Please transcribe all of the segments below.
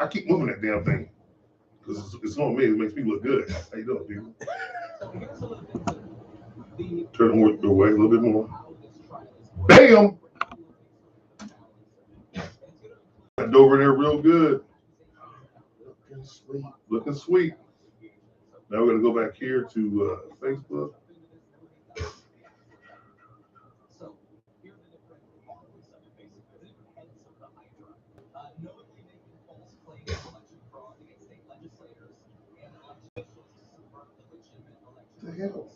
I keep moving that damn thing because it's on me. It makes me look good. How you doing, people? Turn it more away a little bit more. Bam! Got over there real good. Looking sweet. Looking sweet. Now we're gonna go back here to Facebook. What the hell?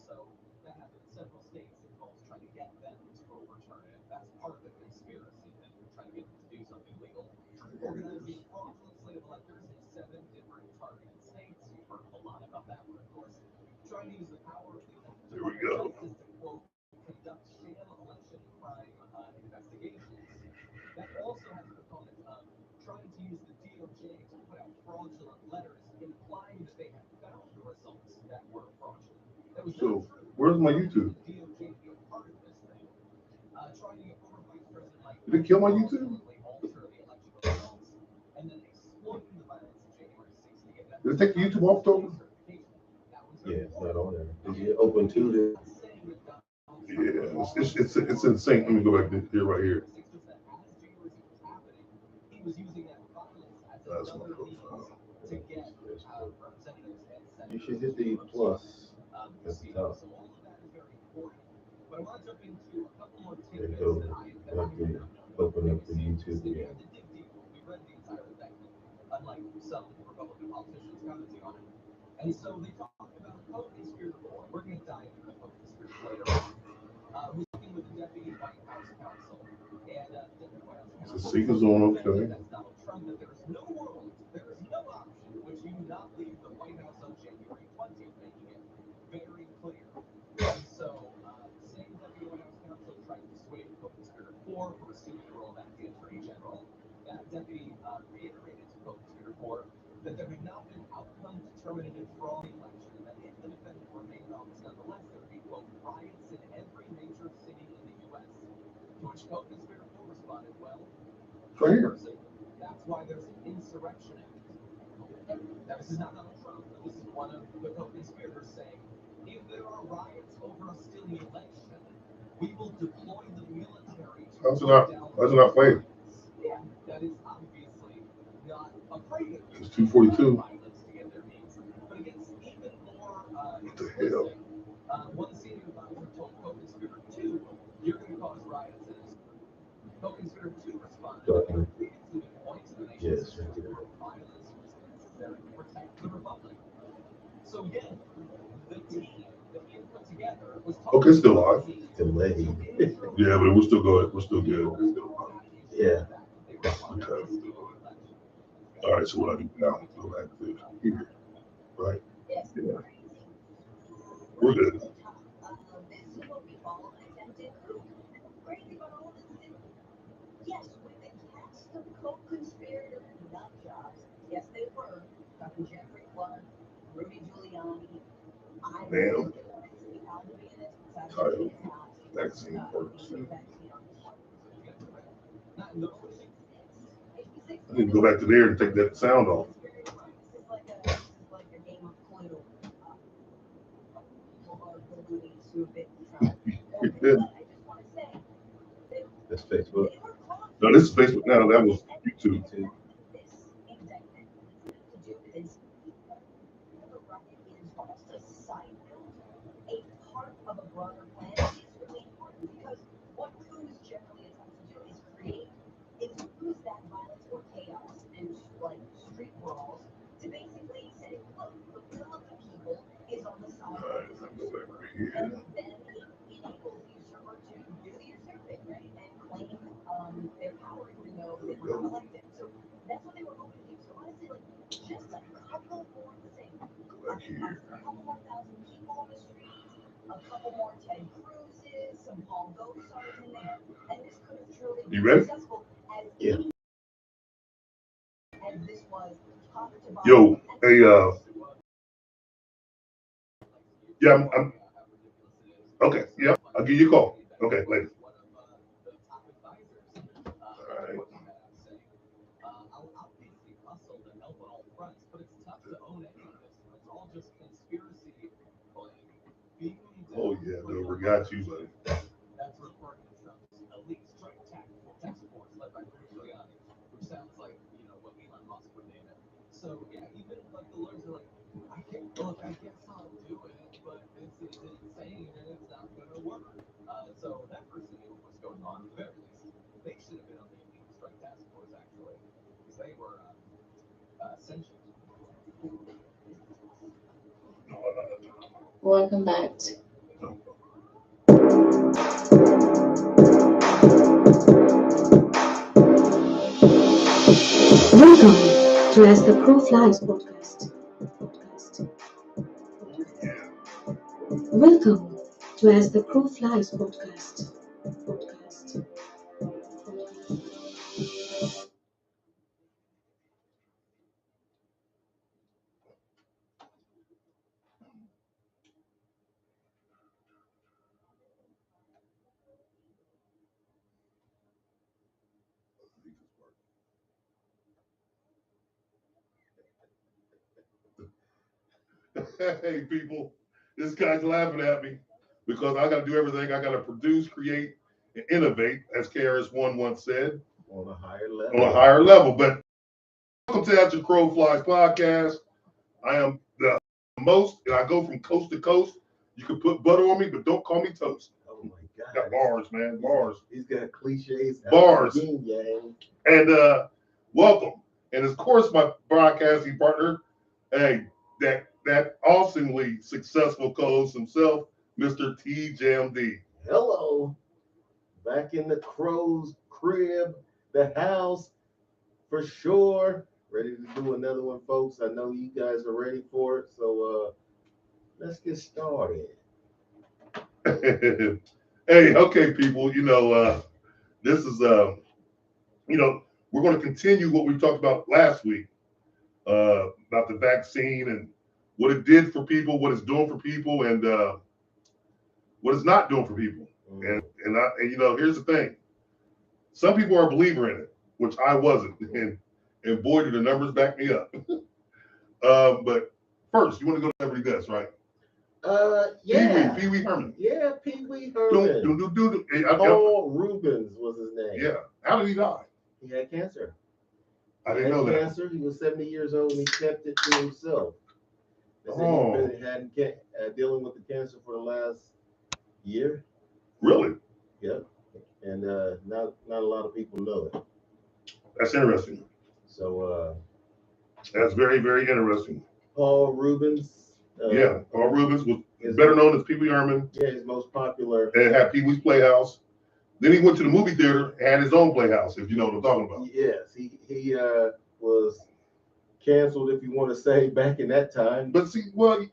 There we go. So, where's my YouTube? Did it kill my YouTube? Did it take the YouTube off, Toby? Yeah, it's not on there. Did you open to Yeah, it's insane. Let me go back to here, right here. That's my profile. You should hit the plus at the top. There you go. You have to open up the YouTube again. So Seeker's on, okay. It's right here. How's it not playing? It's 2:42. What the hell? Yes. Okay, still live. Delayed. Yeah, but we're still good. We're still good. Yeah. Okay. All right, so what I do now? Go back to here, right? Yeah. We're good. Damn. Title. Vaccine purposes. I need to go back to there and take that sound off. That's Facebook. No, this is Facebook now. That was YouTube. You ready? Yeah. Yo, hey, yeah, I'm okay. Yeah, I'll give you a call. Okay, later. All right. Oh yeah, Dover got you, buddy. Welcome back. Welcome to As the Crow Flies podcast. Welcome to As the Crow Flies podcast. Hey people, this guy's laughing at me because I got to do everything. I got to produce, create, and innovate, as KRS-One once said. On a higher level. On a higher level. But welcome to As the Crow Flies podcast. I am the most, and I go from coast to coast. You can put butter on me, but don't call me toast. Oh my God. Got bars, man, bars. He's got cliches. Bars. Yin yang. And welcome. And of course, my broadcasting partner, hey, that awesomely successful co-host himself, Mr. TJMD. Hello. Back in the crow's crib, the house, for sure. Ready to do another one, folks. I know you guys are ready for it. So let's get started. Hey, okay, people. This is we're going to continue what we talked about last week about the vaccine and what it did for people, what it's doing for people, and what it's not doing for people. And here's the thing: some people are a believer in it, which I wasn't, and boy, do the numbers back me up. But first, you want to go to Everybody Does, right? Yeah. Pee Wee Herman. Yeah, Pee Wee Herman. Paul Rubens was his name. Yeah. How did he die? He had cancer. I didn't know that. Cancer. He was 70 years old and he kept it to himself. They said he's been dealing with the cancer for the last year. Really? Yep. And not a lot of people know it. That's interesting. So that's very, very interesting. Paul Rubens. Paul Rubens was better known as Pee Wee Herman. Yeah, his most popular. And had Pee Wee's Playhouse. Then he went to the movie theater and had his own playhouse, if you know what I'm talking about. Yes, he was canceled, if you want to say, back in that time. But see, well,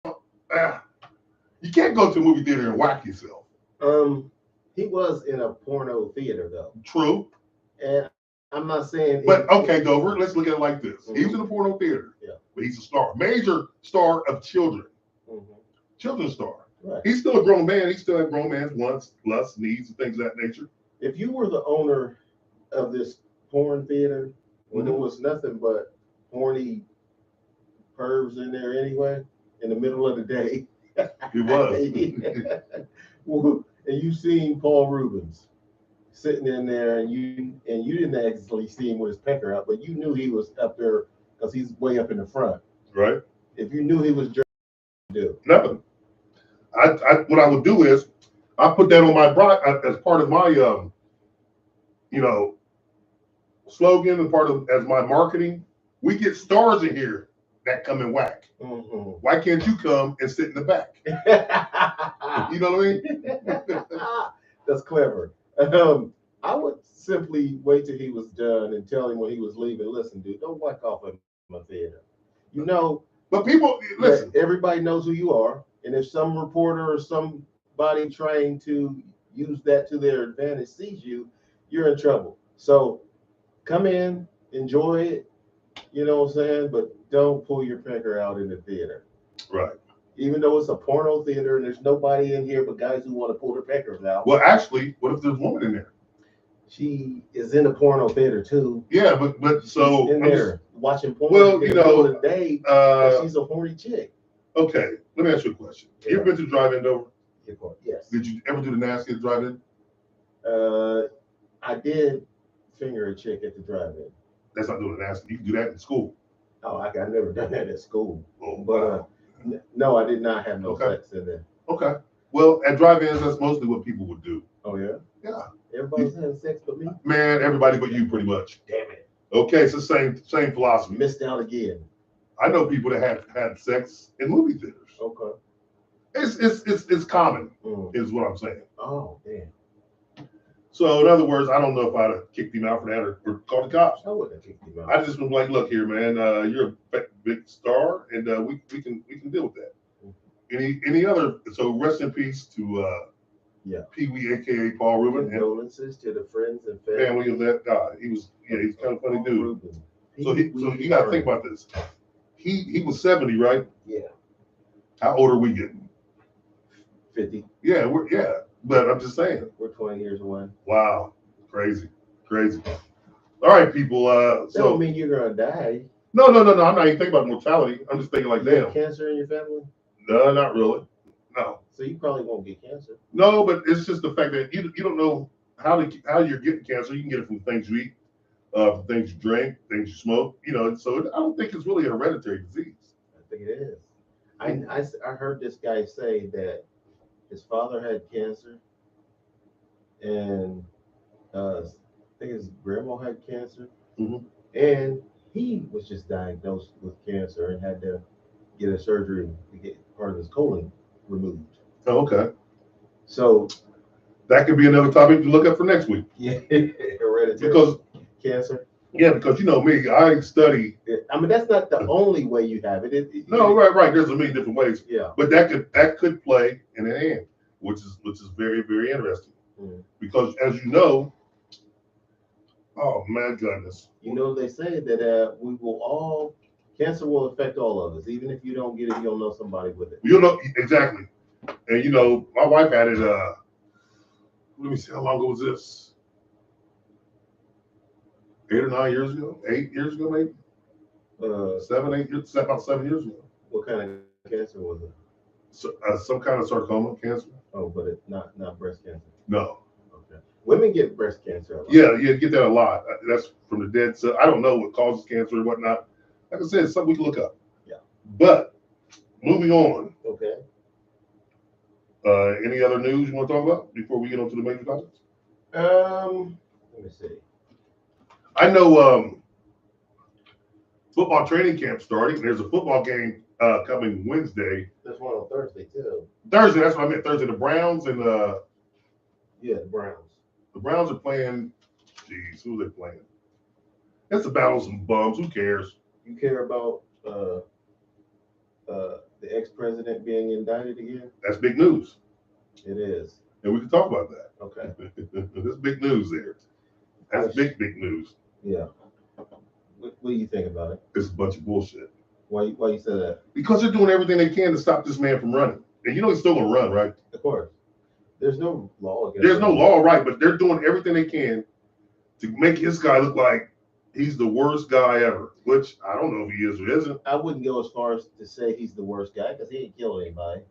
you can't go to a movie theater and whack yourself. He was in a porno theater, though. True. And I'm not saying. But okay, Dover, let's look at it like this. Mm-hmm. He was in a porno theater. Yeah. But he's a star, major star of children. Mm-hmm. Children's star. Right. He's still a grown man. He still has grown man's wants, lusts, needs, and things of that nature. If you were the owner of this porn theater, when there was nothing but horny pervs in there anyway, in the middle of the day. He was. And you seen Paul Rubens sitting in there, and you didn't actually see him with his pecker out, but you knew he was up there because he's way up in the front. Right. If you knew he was jerking, do nothing. What I would do is I put that on my as part of my slogan and part of as my marketing. We get stars in here that come and whack. Mm-hmm. Why can't you come and sit in the back? You know what I mean? That's clever. I would simply wait till he was done and tell him when he was leaving, listen, dude, don't whack off in my theater. But people, listen. Everybody knows who you are. And if some reporter or somebody trying to use that to their advantage sees you, you're in trouble. So come in, enjoy it, you know what I'm saying? But don't pull your pecker out in the theater. Right. Even though it's a porno theater and there's nobody in here but guys who want to pull their peckers out. Well, actually, what if there's a woman in there? She is in a porno theater too. Yeah, but so in there. watching porn Well, in you the middle know, of the day. She's a horny chick. Okay, let me ask you a question. You Yeah. ever been to drive-in Dover? Yes. Did you ever do the nasty at the drive-in? I did finger a chick at the drive-in. That's not doing the nasty. You can do that in school. Oh, I never done that at school. Oh, But wow. no, I did not have no Okay. sex in there. Okay. Well, at drive-ins, that's mostly what people would do. Oh yeah. Yeah. Everybody's having sex but me. Man, everybody but you, pretty much. Damn it. Okay, it's the same philosophy. Missed out again. I know people that have had sex in movie theaters. Okay. It's common, Mm. is what I'm saying. Oh damn. So in other words, I don't know if I'd have kicked him out for that or called the cops. I wouldn't have kicked him out. I just was like, look here, man, you're a big star, and we can deal with that. Any other? So rest in peace to Pee Wee, aka Paul Rubin, and Condolences to the friends and family of that guy. He's kind of funny dude. Rubin. So you got to think about this. He was 70, right? Yeah. How old are we getting? 50. Yeah, but I'm just saying. We're 20 years away. Wow, crazy. All right, people. That So don't mean you're gonna die. no. I'm not even thinking about mortality. I'm just thinking like, You have damn. cancer in your family? No, not really. No. So you probably won't get cancer. No, but it's just the fact that you don't know how you're getting cancer. You can get it from things you eat, from things you drink, things you smoke. So I don't think it's really a hereditary disease. I think it is. I heard this guy say that his father had cancer, and I think his grandma had cancer, and he was just diagnosed with cancer and had to get a surgery to get part of his colon removed. Oh, okay. So that could be another topic to look up for next week. Yeah, hereditary Because cancer. Yeah, because you know me, I study. I mean, that's not the only way you have it. No, right. There's a many different ways. Yeah. But that could play in the hand, which is very, very interesting. Because as you know, oh my goodness. You know, they say that cancer will affect all of us. Even if you don't get it, you'll know somebody with it. You'll know exactly. And you know, my wife had it. Let me see, how long ago was this? 8 or 9 years ago? 8 years ago, maybe. 7, 8 years. About 7 years ago. What kind of cancer was it? So, some kind of sarcoma cancer. Oh, but it's not breast cancer. No. Okay. Women get breast cancer a lot. Yeah, you get that a lot. That's from the dead cell. I don't know what causes cancer or whatnot. Like I said, it's something we can look up. Yeah. But moving on. Okay. Any other news you want to talk about before we get on to the major topics? Let me see. I know football training camp starting. There's a football game coming Wednesday. There's one on Thursday too. Thursday, that's what I meant. Thursday, the Browns and the Browns. The Browns are playing. Geez, who are they playing? It's a battle of some bums. Who cares? You care about the ex-president being indicted again? That's big news. It is. And we can talk about that. Okay. There's big news there. That's big news. Yeah. What do you think about it? It's a bunch of bullshit. Why you say that? Because they're doing everything they can to stop this man from running. And you know he's still going to run, right? Of course. There's no law against There's no law, right? But they're doing everything they can to make this guy look like he's the worst guy ever, which I don't know if he is or isn't. I wouldn't go as far as to say he's the worst guy because he ain't killed anybody.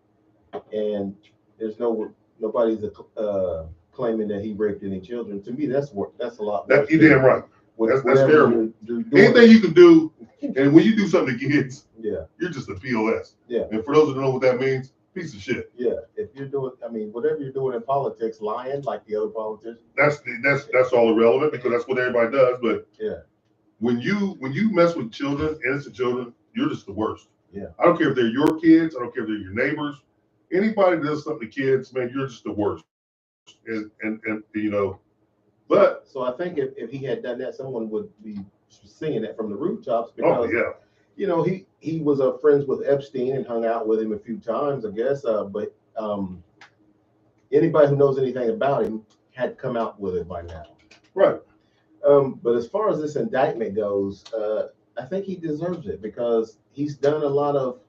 And there's nobody's claiming that he raped any children. To me, that's a lot worse. You're damn right. That's terrible. Anything you can do, and when you do something to kids, you're just a POS. Yeah. And for those who don't know what that means, piece of shit. Yeah. If you're doing, whatever you're doing in politics, lying like the other politicians. That's all irrelevant because that's what everybody does. But yeah, when you mess with children, innocent children, you're just the worst. Yeah. I don't care if they're your kids. I don't care if they're your neighbors. Anybody that does something to kids, man, you're just the worst. And you know, but so I think if he had done that, someone would be singing that from the rooftops because you know he was friends with Epstein and hung out with him a few times, I guess. But anybody who knows anything about him had come out with it by now. Right. But as far as this indictment goes, I think he deserves it because he's done a lot of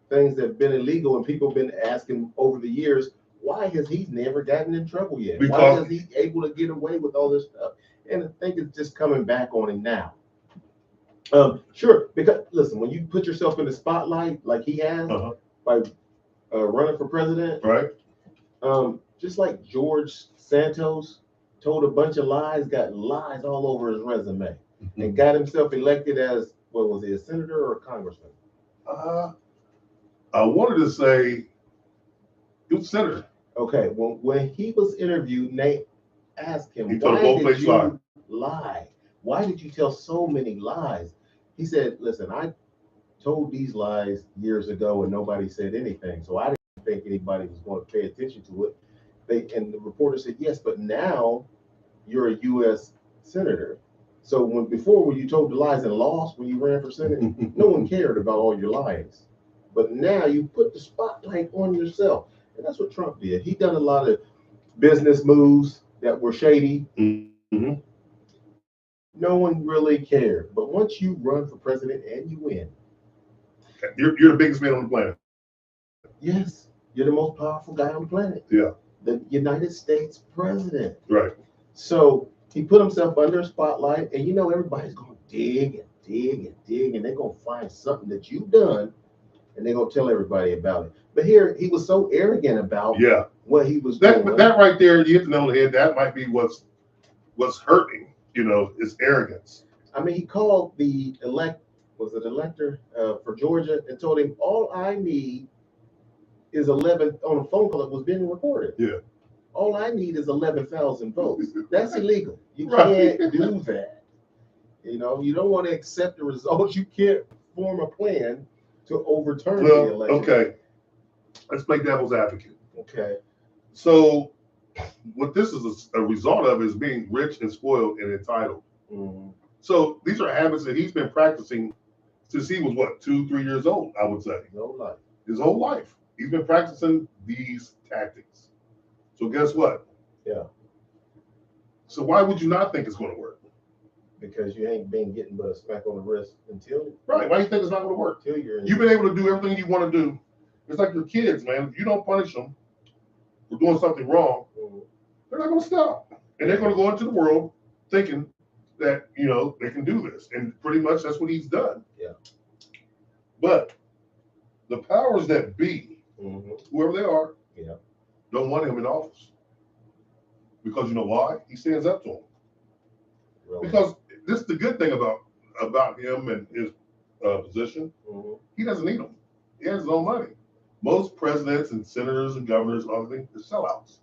things that have been illegal, and people have been asking over the years, why has he never gotten in trouble yet? Why is he able to get away with all this stuff? And I think it's just coming back on him now. Sure. Because listen, when you put yourself in the spotlight like he has by running for president, Right. Just like George Santos told a bunch of lies, got lies all over his resume, and got himself elected as what was he, a senator or a congressman? I wanted to say he was senator. Okay, well, when he was interviewed, Nate asked him, He told "Why both did places you lie? Why did you tell so many lies?" He said, "Listen, I told these lies years ago, and nobody said anything, so I didn't think anybody was going to pay attention to it." And the reporter said, "Yes, but now you're a U.S. senator. So when you told the lies and lost when you ran for senate, no one cared about all your lies. But now you put the spotlight on yourself, and that's what Trump did. He done a lot of business moves that were shady. Mm-hmm. No one really cared. But once you run for president and you win, you're the biggest man on the planet. yes, you're the most powerful guy on the planet. Yeah. The United States president. Right. So he put himself under a spotlight, and everybody's going to dig and dig and dig, and they're going to find something that you've done, and they're going to tell everybody about it. But here, he was so arrogant about what he was doing. But that right there, you hit the nail on the head. That might be what's hurting, is arrogance. I mean, he called the elector for Georgia and told him, all I need is 11 on a phone call that was being recorded. Yeah. All I need is 11,000 votes. That's illegal. You can't do that. You don't want to accept the results. You can't form a plan to overturn the election. Okay. Let's play devil's advocate. Okay. So what this is a result of is being rich and spoiled and entitled. Mm-hmm. So these are habits that he's been practicing since he was 2-3 years old, I would say. His whole life. He's been practicing these tactics. So guess what? Yeah. So why would you not think it's going to work? Because you ain't been getting but a smack on the wrist until. Right. Why do you think it's not going to work? You've been able to do everything you want to do. It's like your kids, man. If you don't punish them for doing something wrong, they're not going to stop. And they're going to go into the world thinking that, they can do this. And pretty much that's what he's done. Yeah. But the powers that be, whoever they are, don't want him in office. Because you know why? He stands up to them. Really? Because this is the good thing about him and his position. He doesn't need them. He has his own money. Most presidents and senators and governors and other things, they're sellouts.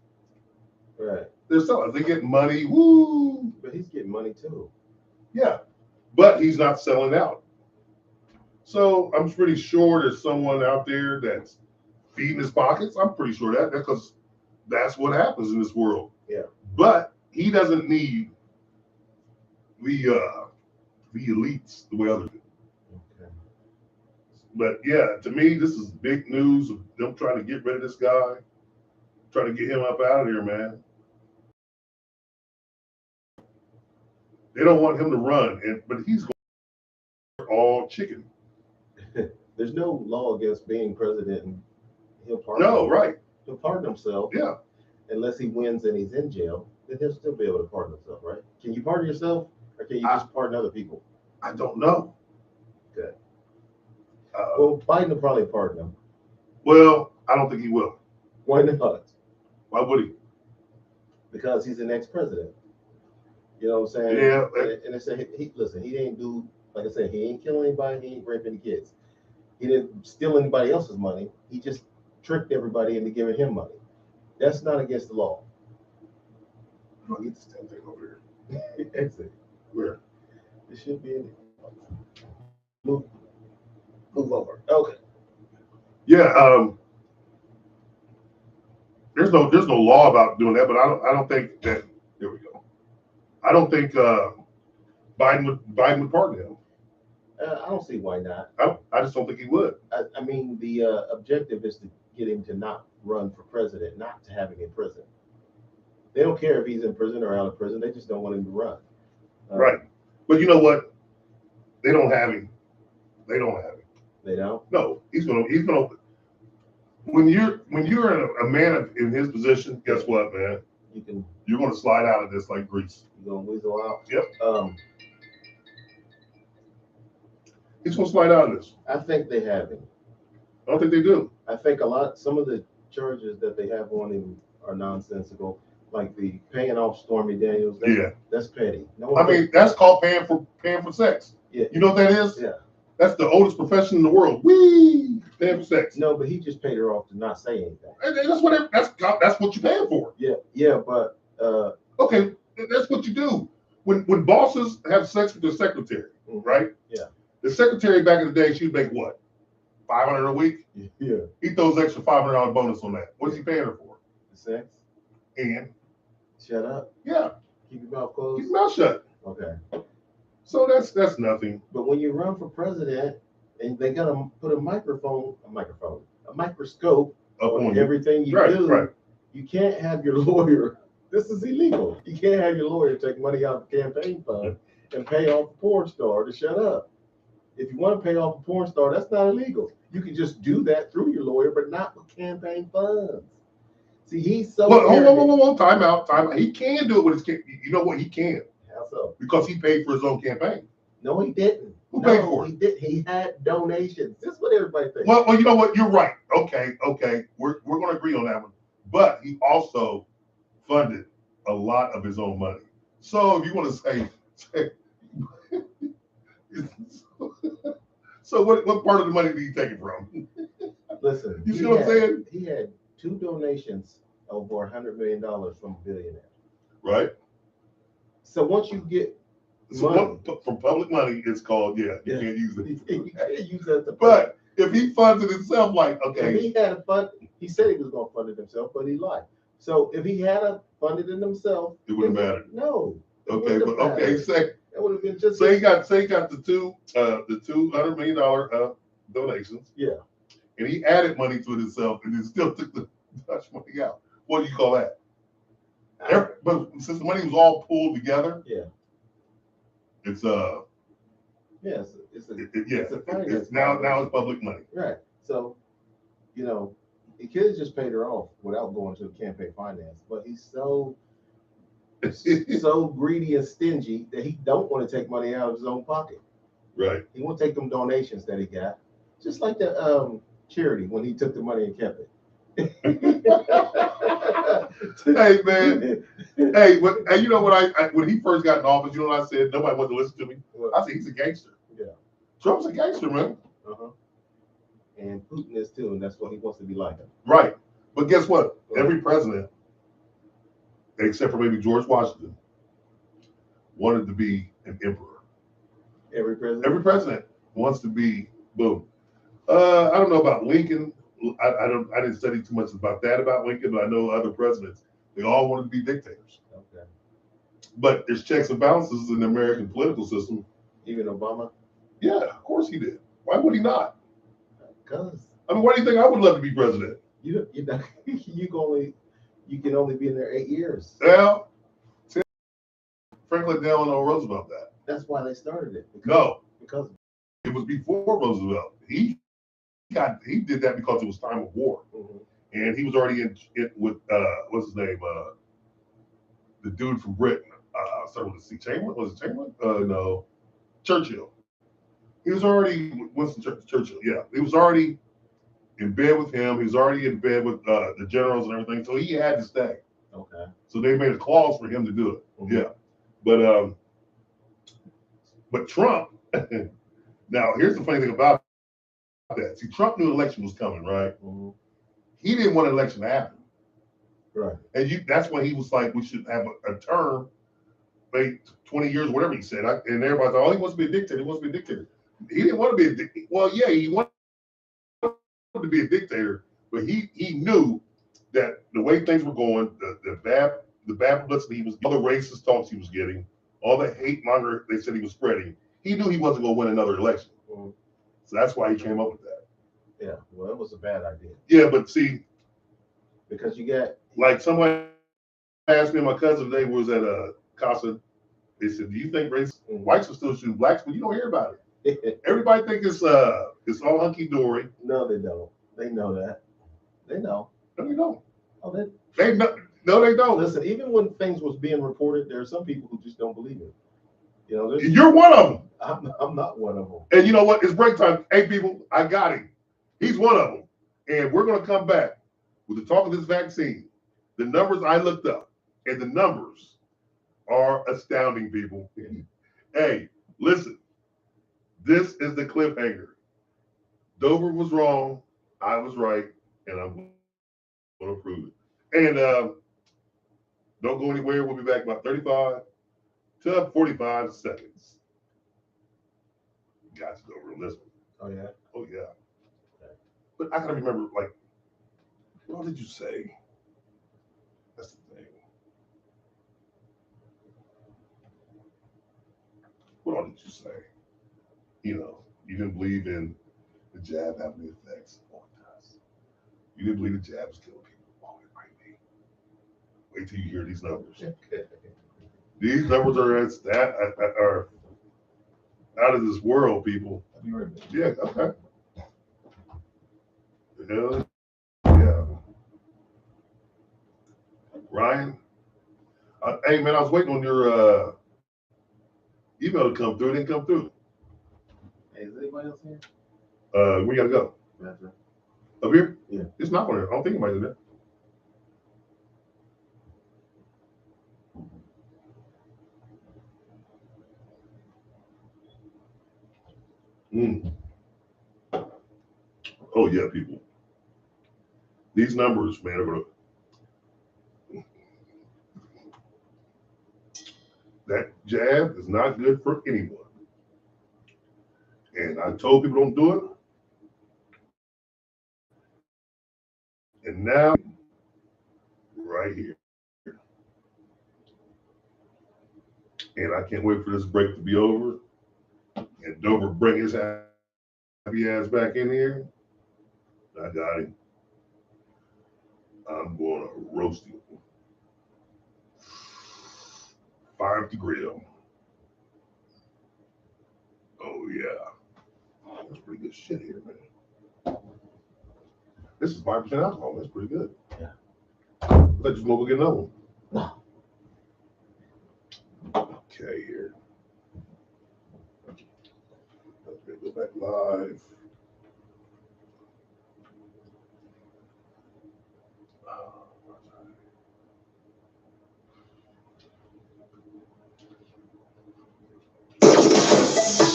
Right. They're sellouts. They get money. Woo! But he's getting money too. Yeah. But he's not selling out. So I'm pretty sure there's someone out there that's feeding his pockets. I'm pretty sure that because that's what happens in this world. Yeah. But he doesn't need the elites the way others do. Okay. But yeah, to me, this is big news of them trying to get rid of this guy, trying to get him up out of here, man. They don't want him to run, but he's going all chicken. There's no law against being president, and he'll pardon. No, right. He'll pardon himself. Yeah. Unless he wins and he's in jail, then he'll still be able to pardon himself, right? Can you pardon yourself, or can you just pardon other people? I don't know. Okay. Well, Biden will probably pardon him. Well, I don't think he will. Why not? Why would he? Because he's an ex-president. You know what I'm saying? Yeah. And they say, listen, he didn't do, like I said, he ain't kill anybody, he ain't rape any kids. He didn't steal anybody else's money. He just tricked everybody into giving him money. That's not against the law. I'll get this damn thing over here. Exit. Where? It should be in it. Move over. Okay. Yeah. There's no law about doing that, but I don't think that. There we go. I don't think Biden would pardon him. I don't see why not. I just don't think he would. I mean, the objective is to get him to not run for president, not to have him in prison. They don't care if he's in prison or out of prison. They just don't want him to run. Right. But you know what? They don't have him. They don't have him. They don't? No. He's gonna. When you're a man in his position, guess what, man? You're gonna slide out of this like grease. You're gonna weasel out. Yep. He's gonna slide out of this. I think they have him. I don't think they do. I think some of the charges that they have on him are nonsensical, like the paying off Stormy Daniels. That's petty. No, I mean, that's called paying for sex. Yeah. You know what that is? Yeah. That's the oldest profession in the world. Wee, paying for sex. No, but he just paid her off to not say anything. And that's what you're paying for. Yeah, but okay, that's what you do. When bosses have sex with their secretary, right? Yeah. The secretary back in the day, she'd make what? $500 a week? Yeah. He throws extra $500 bonus on that. What is he paying her for? Sex. And shut up. Yeah. Keep your mouth closed. Keep your mouth shut. Okay. So that's nothing. But when you run for president and they gotta put a microscope on everything you do, right. You can't have your lawyer. This is illegal. You can't have your lawyer take money out of the campaign fund and pay off a porn star to shut up. If you want to pay off a porn star, that's not illegal. You can just do that through your lawyer, but not with campaign funds. See, he's so. Well, hold on, time out. He can do it with his campaign. You know what? He can. How so? Because he paid for his own campaign. No, he didn't. Who paid for it? He did. He had donations. This is what everybody thinks. Well, you know what? You're right. Okay. We're going to agree on that one. But he also funded a lot of his own money. So if you want to say so what part of the money did he take it from? Listen, you see what I'm saying? He had 2 donations over $100 million from a billionaire. Right. So once you get from public money, it's called you can't use it. You can't use that. But if he funds it himself, like okay, if he had a fund, he said he was going to fund it himself, but he lied. So if he had funded it himself, it wouldn't matter. No. Okay, but okay, say that would have been just. Say he got the $200 million donations. Yeah. And he added money to it himself, and then still took the Dutch money out. What do you call that? But since the money was all pulled together, it's yes, it's now it's public money. Right. So, he could have just paid her off without going to the campaign finance, but he's so greedy and stingy that he don't want to take money out of his own pocket. Right. He won't take them donations that he got, just like the charity when he took the money and kept it. Hey man, you know what when he first got in office, you know what I said? Nobody wanted to listen to me. I said he's a gangster. Yeah, Trump's a gangster, man. And Putin is too, and that's what he wants to be like him. Right, but guess what? Every president, except for maybe George Washington, wanted to be an emperor. Every president wants to be boom. I don't know about Lincoln. I didn't study too much about Lincoln, but I know other presidents. They all wanted to be dictators. Okay. But there's checks and balances in the American political system. Even Obama? Yeah, of course he did. Why would he not? Because why do you think I would love to be president? You can only be in there 8 years. Well, Franklin Delano Roosevelt that. That's why they started it. Because it was before Roosevelt. He did that because it was time of war, and he was already in with what's his name, the dude from Britain. Started with C. Chamberlain. Was it Chamberlain? No, Churchill. He was already Winston Churchill. Yeah, he was already in bed with him. He was already in bed with the generals and everything. So he had to stay. Okay. So they made a clause for him to do it. Yeah, but Trump. Now here's the funny thing about that. See, Trump knew an election was coming, right? He didn't want an election to happen. Right. And that's when he was like, we should have a term, like 20 years, whatever he said. And everybody thought, he wants to be a dictator. He wants to be a dictator. He didn't want to be a dictator. Well, yeah, he wanted to be a dictator, but he knew that the way things were going, the bad publicity he was, all the racist talks he was getting, all the hate monger they said he was spreading, he knew he wasn't going to win another election. So that's why he came up with that. Yeah, well, it was a bad idea. Yeah, but see, because you got like somebody asked me, my cousin today was at a Casa. They said, "Do you think whites will still shoot blacks?" But you don't hear about it. Everybody think it's all hunky dory. No, they don't. They know that. They know. No, they don't. Oh, they know. No, they don't. Listen, even when things was being reported, there are some people who just don't believe it. You know, You're one of them. I'm not one of them. And you know what? It's break time. Hey, people, I got him. He's one of them. And we're going to come back with the talk of this vaccine. The numbers I looked up, and the numbers are astounding, people. Hey, listen. This is the cliffhanger. Dover was wrong. I was right. And I'm going to prove it. And don't go anywhere. We'll be back about 35 to 45 seconds. Got to go over on this one. Oh, yeah? Oh, yeah. But I got to remember, like, what did you say? That's the thing. What all did you say? You know, you didn't believe in the jab having the effects. Oh, it does. You didn't believe the jab was killing people. Oh, it might be. Wait till you hear these numbers. These numbers are out of this world, people. I'll be right back. Yeah, okay. Hell yeah. Ryan? Hey, man, I was waiting on your email to come through. It didn't come through. Hey, is anybody else here? We got to go. Gotcha. Up here? Yeah. It's not on there. I don't think anybody's in there. Oh, yeah, people. These numbers, man, are going to. That jab is not good for anyone. And I told people don't do it. And now, right here. And I can't wait for this break to be over. And Dover bring his happy ass back in here. I got him. I'm going to roast him. Fire up the grill. Oh, yeah. That's pretty good shit here, man. This is 5% alcohol. That's pretty good. Yeah. Let's just go get another one. No. Okay, here. Let's go back live.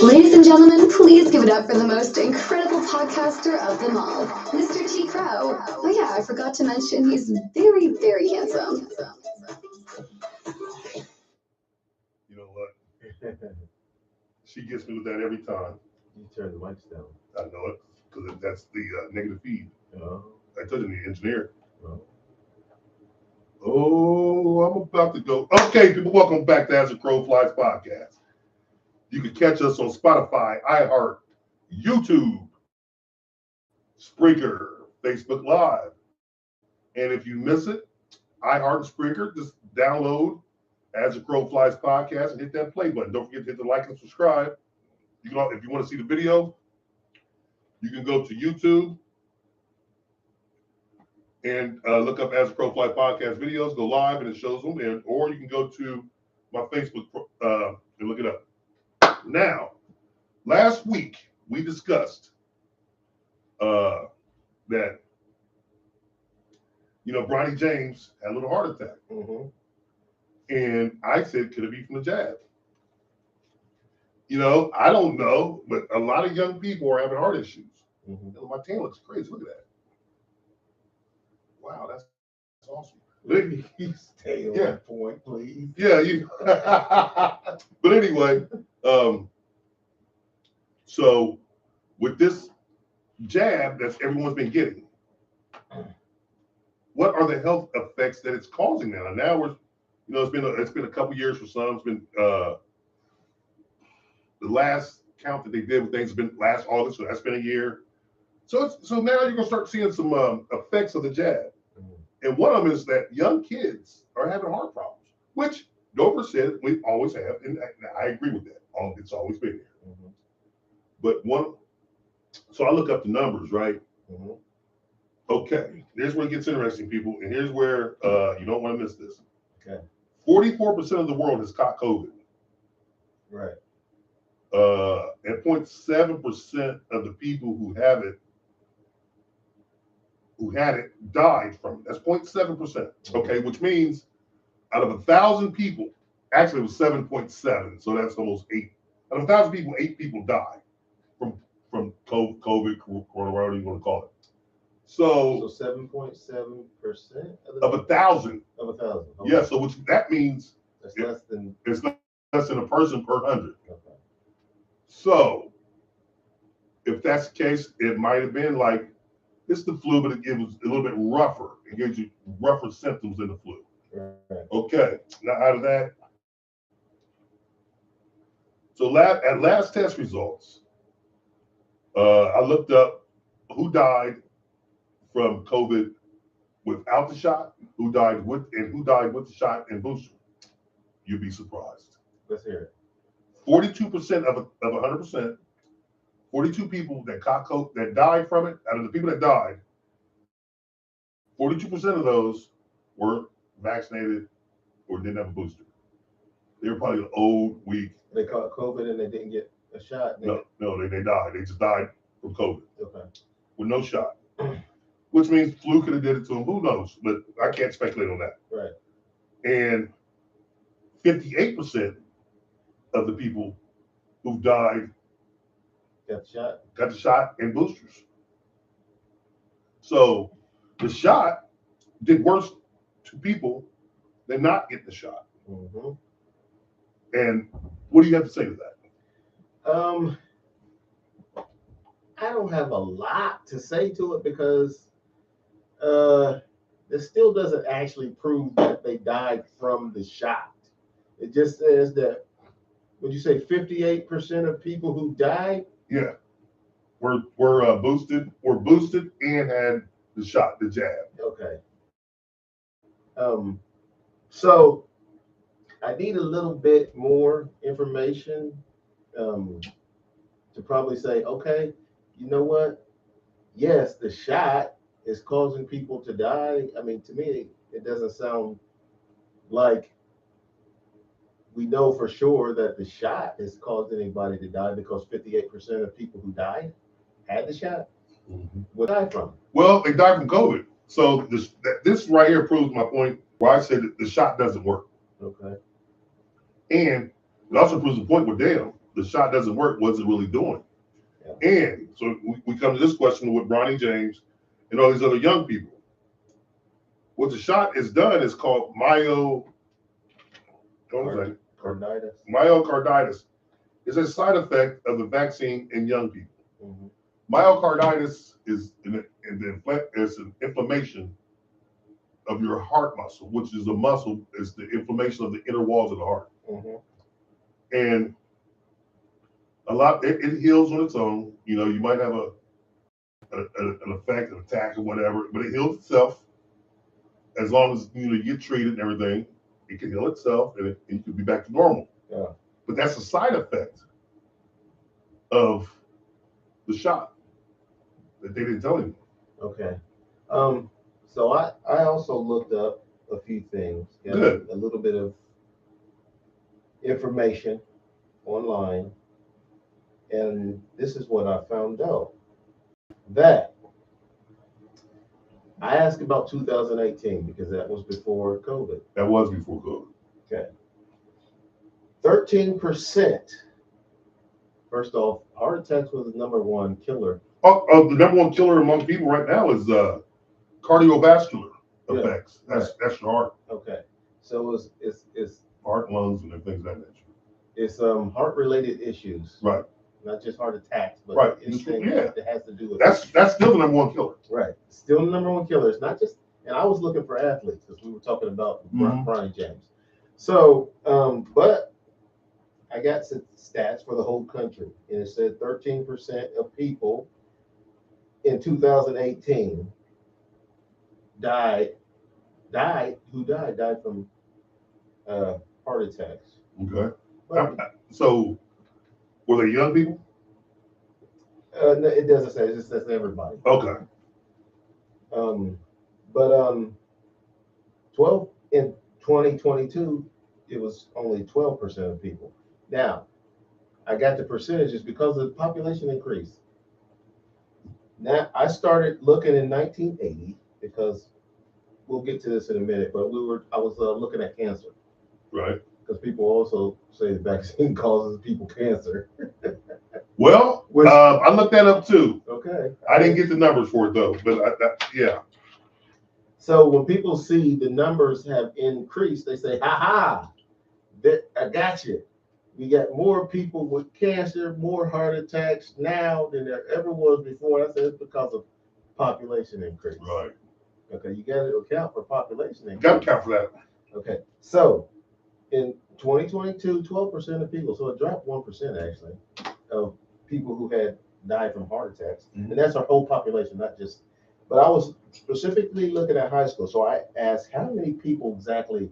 Ladies and gentlemen, please give it up for the most incredible podcaster of them all, Mr. T. Crow. Oh yeah, I forgot to mention he's very, very handsome. You know what? She gets me with that every time. You turn the mics down. I know it, because that's the negative feed. Oh. I told you, the engineer. Oh. Oh, I'm about to go. Okay, people, welcome back to As the Crow Flies podcast. You can catch us on Spotify, iHeart, YouTube, Spreaker, Facebook Live. And if you miss it, iHeart and Spreaker, just download As the Crow Flies podcast and hit that play button. Don't forget to hit the like and subscribe. You can, if you want to see the video, you can go to YouTube and look up As the Crow Flies podcast videos, go live, and it shows them. And or you can go to my Facebook and look it up. Now, last week we discussed that, you know, Bronny James had a little heart attack. Mm-hmm. And I said, could it be from the jab? You know, I don't know, but a lot of young people are having heart issues. Mm-hmm. You know, my tan looks crazy. Look at that. Wow, that's awesome. Maybe stay on Yeah. point, please. Yeah, you. But anyway, so with this jab that everyone's been getting, what are the health effects that it's causing now? And now we're, you know, it's been a couple years for some. It's been the last count that they did with things has been last August, so that's been a year. So now you're gonna start seeing some effects of the jab. And one of them is that young kids are having heart problems, which Dover said we always have, and I agree with that. It's always been here. Mm-hmm. But so I look up the numbers, right? Mm-hmm. Okay, here's where it gets interesting, people, and here's where you don't want to miss this. Okay. 44% of the world has caught COVID. Right. And 0.7% of the people who had it died from it. That's 0.7%. Okay, which means out of 1,000 people, actually it was 7.7, so that's almost 8. Out of 1,000 people, 8 people died from COVID, or whatever you want to call it. So 7.7% of 1,000. Of 1,000. Okay. Yeah, so which that means it's less than a person per 100. Okay. So if that's the case, it might have been like it's the flu, but it was a little bit rougher. It gives you rougher symptoms than the flu. Right. Okay, now out of that, so at last test results, I looked up who died from COVID without the shot, who died with the shot and booster. You'd be surprised. Let's hear it. 42% of 100%, 42 people that died from it. Out of the people that died, 42% of those were vaccinated or didn't have a booster. They were probably old, weak. They caught COVID and they didn't get a shot. No, they died. They just died from COVID. Okay. With no shot. Which means flu could have did it to them. Who knows? But I can't speculate on that. Right. And 58% of the people who died got the shot and boosters. So the shot did worse to people than not getting the shot. Mm-hmm. And what do you have to say to that? I don't have a lot to say to it because it still doesn't actually prove that they died from the shot. It just says that, would you say 58% of people who died? Yeah, were boosted and had the shot, the jab. Okay. So I need a little bit more information to probably say, okay, you know what? Yes, the shot is causing people to die. I mean, to me, it doesn't sound like we know for sure that the shot has caused anybody to die because 58% of people who died had the shot. Mm-hmm. What died from? Well, they died from COVID. So this right here proves my point where I said that the shot doesn't work. Okay. And it also proves the point where, damn, the shot doesn't work. What's it really doing? Yeah. And so we come to this question with Bronny James and all these other young people. What the shot is done is called myocarditis. Myocarditis is a side effect of the vaccine in young people. Mm-hmm. Myocarditis is an inflammation of your heart muscle, which is the inflammation of the inner walls of the heart. Mm-hmm. And it heals on its own. You know, you might have an effect, an attack or whatever, but it heals itself as long as you get treated and everything. It can heal itself and you can be back to normal. Yeah. But that's a side effect of the shot that they didn't tell you. Okay. So I also looked up a few things. Good. A little bit of information online. And this is what I found out. That I asked about 2018 because that was before COVID. That was before COVID. Okay. 13%. First off, heart attacks was the number one killer. The number one killer among people right now is cardiovascular effects. Yeah, That's your heart. Okay. So it's heart, lungs, and things of that nature. It's heart related issues. Right. Not just heart attacks, but right. anything that has to do with that's still the number one killer. Right. Still the number one killer. It's not just, and I was looking for athletes because we were talking about Bronny James. So, but I got some stats for the whole country, and it said 13% of people in 2018 died from heart attacks. Okay. So, were they young people? No, it doesn't say. It just says everybody. Okay. But 12 in 2022, it was only 12% of people. Now, I got the percentages because of the population increase. Now I started looking in 1980 because we'll get to this in a minute, but I was looking at cancer. Right. Because people also say the vaccine causes people cancer. Well, I looked that up too. Okay. I didn't get the numbers for it though, but yeah. So when people see the numbers have increased, they say, "Ha ha! I got you. We got more people with cancer, more heart attacks now than there ever was before." I said it's because of population increase. Right. Okay, you got to account for population increase. Got to account for that. Okay, so in 2022, 12% of people, so it dropped 1% actually, of people who had died from heart attacks. Mhm. And that's our whole population, not just, but I was specifically looking at high school. So I asked how many people exactly,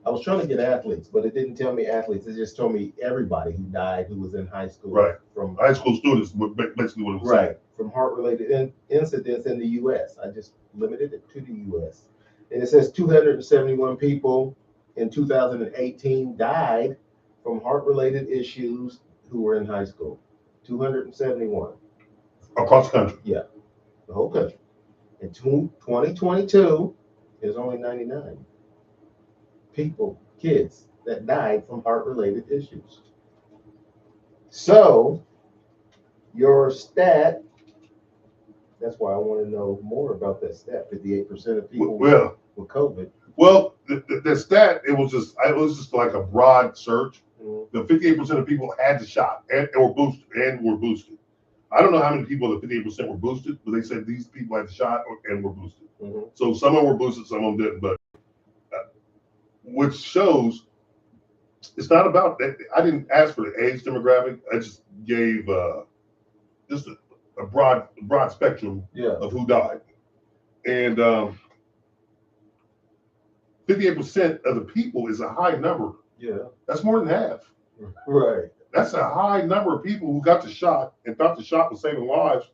I was trying to get athletes, but it didn't tell me athletes. It just told me everybody who died who was in high school. Right. From High school students, basically what it was saying. right, from heart-related incidents in the U.S. I just limited it to the U.S. And it says 271 people in 2018 died from heart-related issues who were in high school. 271 Across the country. Yeah, the whole country. In 2022, there's only 99 people, kids, that died from heart-related issues. So your stat, that's why I want to know more about that stat. 58% of people Well, with COVID. well, the stat, it was just like a broad search. Mm-hmm. The 58% of people had the shot and were boosted. I don't know how many people the 58% were boosted, but they said these people had the shot and were boosted. Mm-hmm. So some of them were boosted, some of them didn't. But which shows it's not about that. I didn't ask for the age demographic. I just gave just a broad spectrum of who died, and 58% of the people is a high number. Yeah, that's more than half. Right. That's a high number of people who got the shot and thought the shot was saving lives.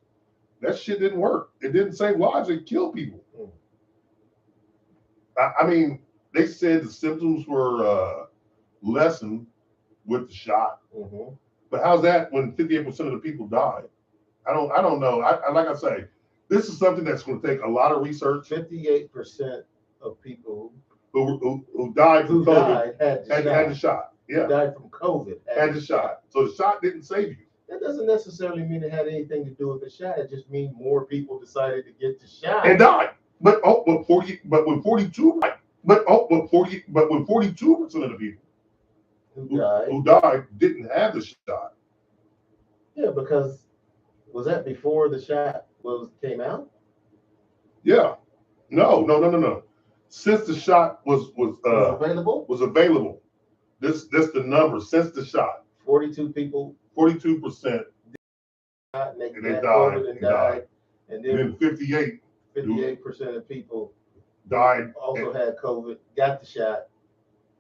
That shit didn't work. It didn't save lives. It killed people. I mean, they said the symptoms were lessened with the shot. Mm-hmm. But how's that when 58% of the people died? I don't know. I like I say, this is something that's going to take a lot of research. 58% of people who died from COVID had the shot. Yeah. Died from COVID had the shot. So the shot didn't save you. That doesn't necessarily mean it had anything to do with the shot. It just means more people decided to get the shot and died. But when 42% of the people who died didn't have the shot. Yeah, because was that before the shot came out? Yeah. No. Since the shot was available. This the number since the shot. 42% and they died. And then 58% of people died. Also had COVID, got the shot,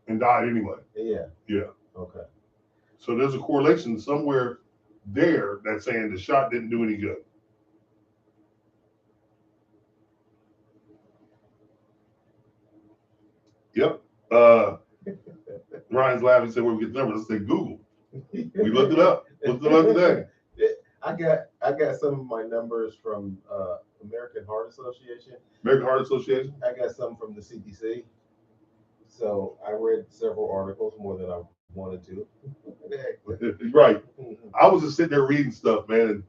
and died anyway. Yeah. Okay. So there's a correlation somewhere there that's saying the shot didn't do any good. Yep. Ryan's laughing. Said, "Where we get the numbers?" I said, "Google." We looked it up. Looked it up today. I got some of my numbers from American Heart Association. American Heart Association. I got some from the CDC. So I read several articles, more than I wanted to. Right. I was just sitting there reading stuff, man, and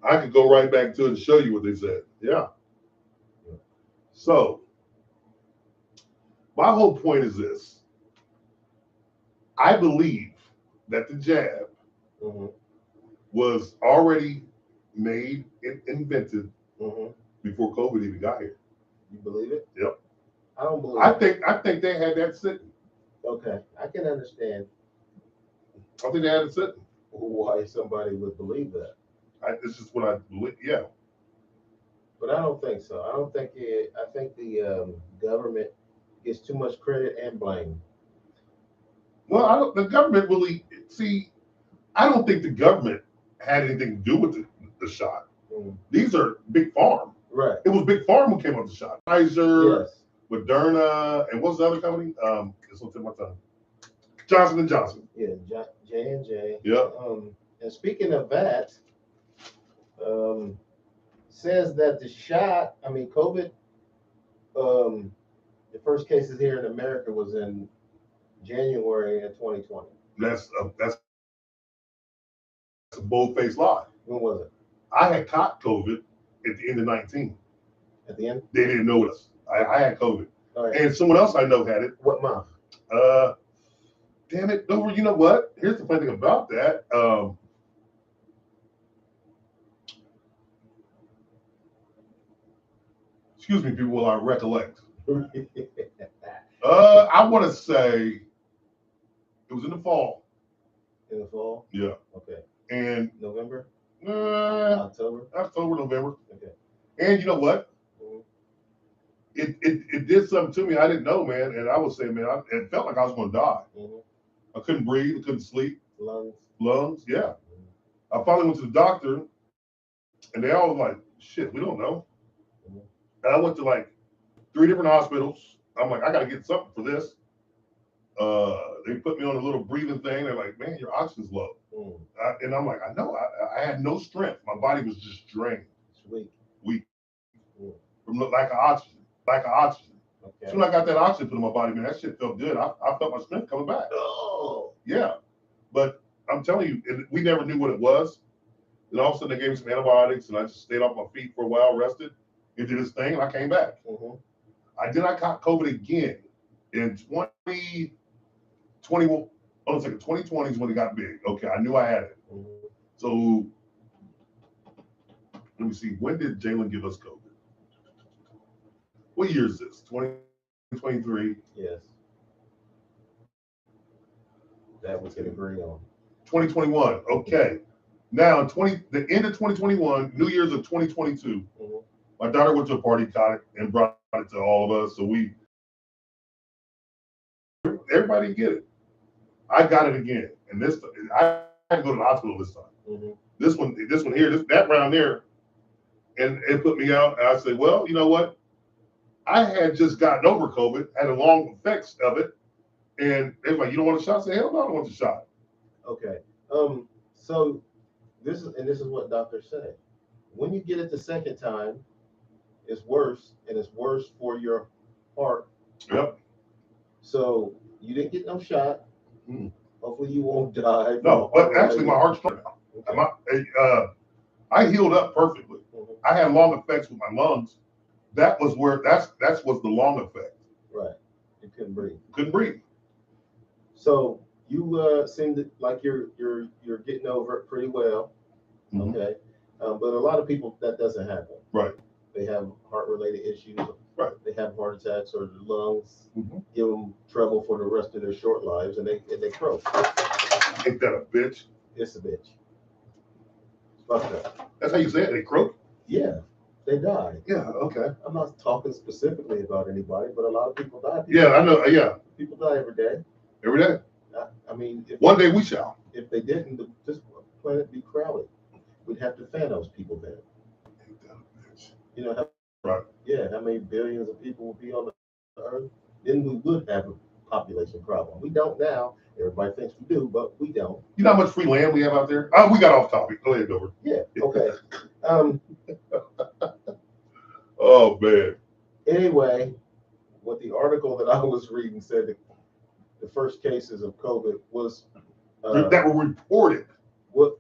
I could go right back to it and show you what they said. Yeah. So my whole point is this. I believe that the jab was already made and invented before COVID even got here. You believe it? Yep. I don't believe it. I think they had that sitting. Okay. I can understand. I think they had it sitting. Why somebody would believe that. This is what I believe. Yeah. But I don't think so. I think the government gets too much credit and blame. Well, the government really, see, I don't think the government had anything to do with the shot. These are big farm. Right. It was big farm who came up with the shot. Pfizer, yes. Moderna, and what's the other company? It's on tip of my tongue. Johnson and Johnson. Yeah, J&J. Yeah. And speaking of that, says that the shot, COVID, the first cases here in America was in January of 2020. That's a bold-faced lie. When was it? I had caught COVID at the end of 19. At the end? They didn't know us. I had COVID. All right. And someone else I know had it. What month? Damn it, Dover, you know what? Here's the funny thing about that. Excuse me, people, while I recollect. I want to say it was in the fall. In the fall? Yeah. Okay. And November? October, November. Okay. And you know what? Mhm. It did something to me I didn't know, man. And I was saying, man, it felt like I was going to die. Mhm. I couldn't breathe. I couldn't sleep. Lungs? Yeah. I finally went to the doctor, and they all was like, shit, we don't know. Mhm. And I went to like 3 different hospitals. I'm like, I got to get something for this. They put me on a little breathing thing. They're like, man, your oxygen's low. Mm. And I'm like, I know. I had no strength. My body was just drained. It's weak. Mm. From lack of oxygen. Okay. As soon as I got that oxygen put in my body, man, that shit felt good. I felt my strength coming back. Oh. Yeah. But I'm telling you, we never knew what it was. And all of a sudden they gave me some antibiotics, and I just stayed off my feet for a while, rested. It did its thing, and I came back. Mm-hmm. I caught COVID again in 2020. Hold on a second. 2020 is when it got big. Okay, I knew I had it. Mm-hmm. So let me see. When did Jalen give us COVID? What year is this? 2023. Yes. That we can agree on. 2021. Okay. Now, the end of 2021, New Year's of 2022, Mm-hmm. my daughter went to a party, caught it, and brought it to all of us. So everybody get it. I got it again, and I had to go to the hospital this time. Mm-hmm. This one here, that round there, and it put me out. And I said, well, you know what? I had just gotten over COVID, had a long effects of it, and they're like, you don't want a shot? I said, hell no, I don't want the shot. Okay. So this is what doctors say. When you get it the second time, it's worse, and it's worse for your heart. Yep. So you didn't get no shot. Mm. Hopefully you won't die. No, but actually my heart's strong now. Okay. I healed up perfectly. Mm-hmm. I had long effects with my lungs. That was where that's was the long effect. Right. You couldn't breathe. Couldn't breathe. So you seem like you're getting over it pretty well. Mm-hmm. Okay. But a lot of people that doesn't happen. Right. They have heart-related issues. Right. They have heart attacks, or the lungs Mm-hmm. give them trouble for the rest of their short lives, and they croak. Ain't that a bitch? It's a bitch. Fuck that. That's how you say it. They croak. Yeah, they die. Yeah. Okay. I'm not talking specifically about anybody, but a lot of people die. Yeah, I know. Yeah. People die every day. Every day. I mean, One day we shall. If they didn't, this planet be crowded. We'd have to fan those people then. Ain't that a bitch? You know how? Right. Yeah, how many billions of people would be on the earth? Then we would have a population problem. We don't now. Everybody thinks we do, but we don't. You know how much free land we have out there? Oh, we got off topic. Go ahead, Dover. Yeah. Okay. Oh man. Anyway, what the article that I was reading said that the first cases of COVID was That were reported. what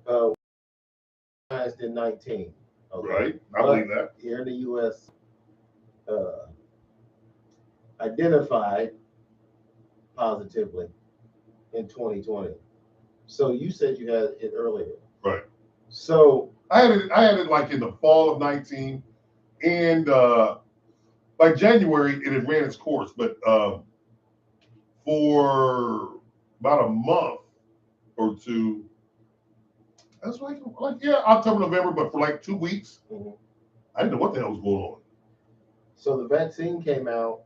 in 19. Okay. Right. I believe that. Here in the U.S. Identified positively in 2020. So you said you had it earlier. Right. So I had it like in the fall of 19, and by January it had ran its course, but for about a month or two, that's like yeah, October, November, but for like 2 weeks, mm-hmm. I didn't know what the hell was going on. So the vaccine came out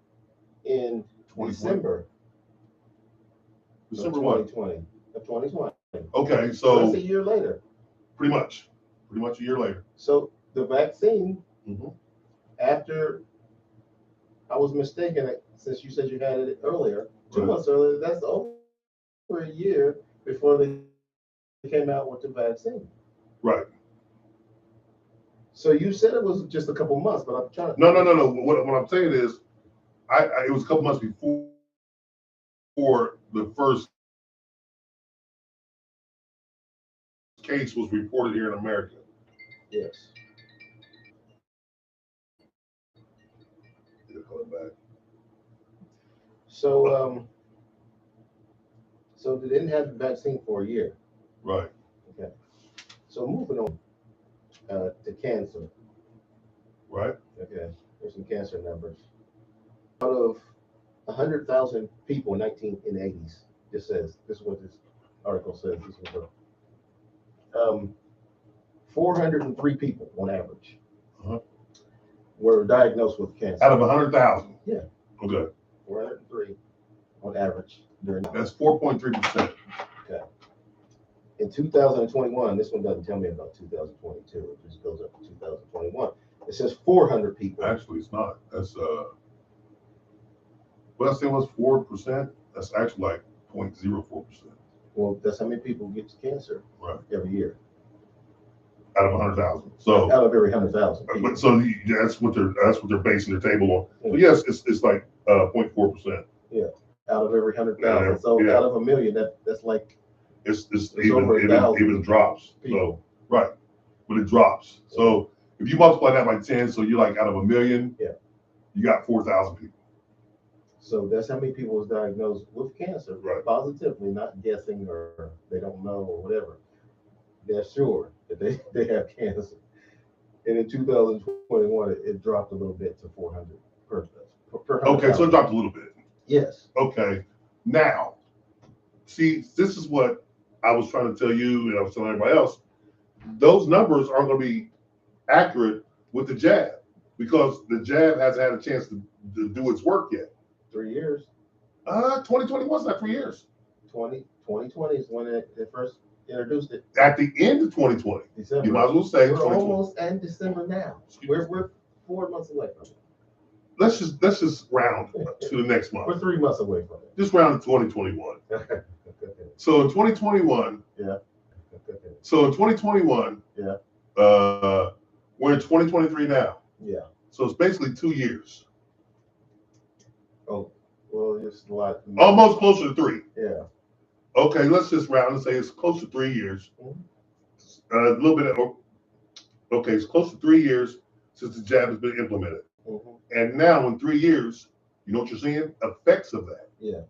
in December of 2020. Of 2020. Okay, so that's a year later. Pretty much a year later. So the vaccine, mm-hmm. after I was mistaken, since you said you had it earlier, 2 Right. months earlier, that's over for a year before they came out with the vaccine. Right. So you said it was just a couple months, but I'm trying to. No. What I'm saying is, it was a couple months before the first case was reported here in America. Yes. Back. So so they didn't have the vaccine for a year. Right. Okay. So moving on to cancer. Right. Okay. There's some cancer numbers. Out of 100,000 people in the 80s, this is what this article says. This is what 403 people on average were diagnosed with cancer. Out of 100,000. Yeah. Okay. 403 on average during. That's 4.3%. Okay. In 2021, this one doesn't tell me about 2022. It just goes up to 2021. It says 400 people. Actually, it's not. That's what I said was 4%. That's actually like 0.04%. Well, that's how many people get cancer every year. Out of 100,000. So out of every 100,000. So that's what they're basing their table on. So yes, it's like 0.4%. Yeah. Out of every 100,000. So out of a million, that's like it's even drops. People. So right, but it drops. Yeah. So if you multiply that by 10, so you're like out of a million. Yeah. You got 4,000 people. So that's how many people was diagnosed with cancer, right? Positively, not guessing or they don't know or whatever. They're sure that they have cancer. And in 2021, it dropped a little bit to 400 per 100,000. Okay, so it dropped a little bit. Yes. Okay. Now, see, this is what I was trying to tell you, and I was telling everybody else. Those numbers aren't going to be accurate with the jab because the jab hasn't had a chance to do its work yet. 3 years. 2021 is not 3 years. 2020 is when it first introduced it. At the end of 2020. December. You might as well say we're almost in December now. We're 4 months away from it. Let's just round to the next month. We're 3 months away from it. Just round to 2021. So in 2021. Yeah. So in 2021. Yeah. We're in 2023 now. Yeah. So it's basically 2 years. Oh, well, it's a lot. Almost closer to 3. Yeah. Okay, let's just round and say it's close to 3 years. Mm-hmm. A little bit of, okay, it's close to 3 years since the jab has been implemented. Mm-hmm. And now in 3 years, you know what you're seeing? Effects of that. Yeah.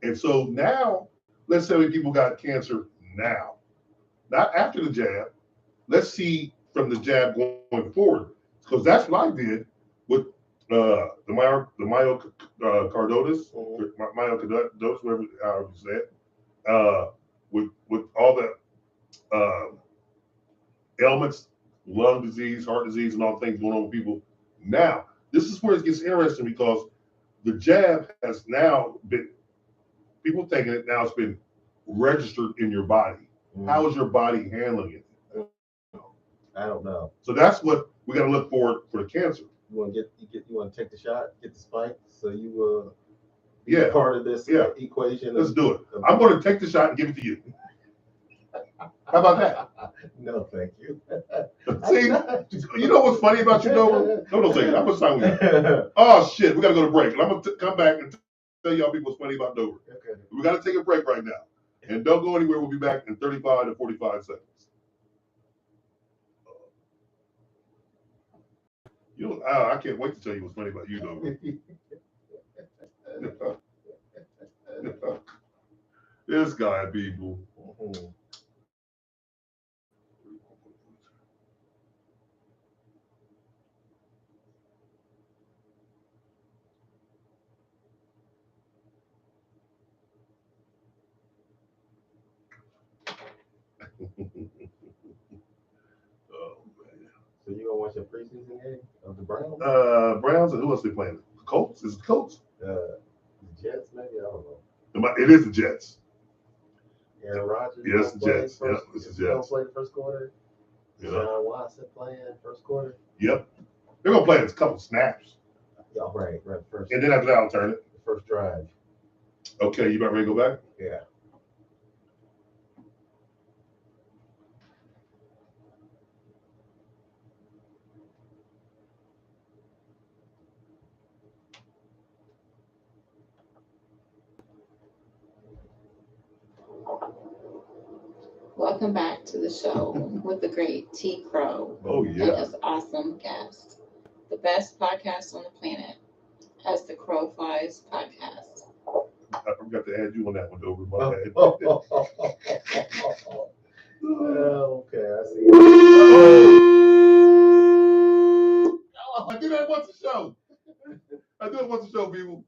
And so now, let's say people got cancer now, not after the jab. Let's see from the jab going forward, because that's what I did with the myocarditis, myocarditis, whatever you say it, with all the ailments, lung disease, heart disease, and all the things going on with people. Now, this is where it gets interesting because the jab has now been, people taking it now, it's been registered in your body. How is your body handling it? I don't know. So that's what we got to look for the cancer. You want to you want to take the shot, get the spike, so you will be part of this equation. Let's do it. I'm going to take the shot and give it to you. How about that? No, thank you. See, you know what's funny about you, Dover? No, don't say it. How much time we got? Oh shit, we got to go to break, and I'm going to come back and tell y'all people what's funny about Dover. Okay. We got to take a break right now, and don't go anywhere. We'll be back in 35 to 45 seconds. You know, I can't wait to tell you what's funny about you, Dover. This guy, people. Oh man. So you gonna watch a preseason game of the Browns? Browns, and who else they playing? The Colts? Is it the Colts? The Jets, maybe, I don't know. It is the Jets. Aaron Rodgers. Yes, the Jets. Yep, it's the Jets. Don't play the first quarter. Yeah. John Watson playing first quarter. Yep. They're gonna play a couple snaps. Yeah, right. First. And then after that, I'll turn it. The first drive. Okay, you about ready to go back? Yeah. welcome back to the show with the great T. Crow Oh and yeah. his awesome guest. The best podcast on the planet, as the Crow Flies podcast. I forgot to add you on that one, Dover. My bad. Okay, I see. Oh, I do that once a show. I do it once a show, people.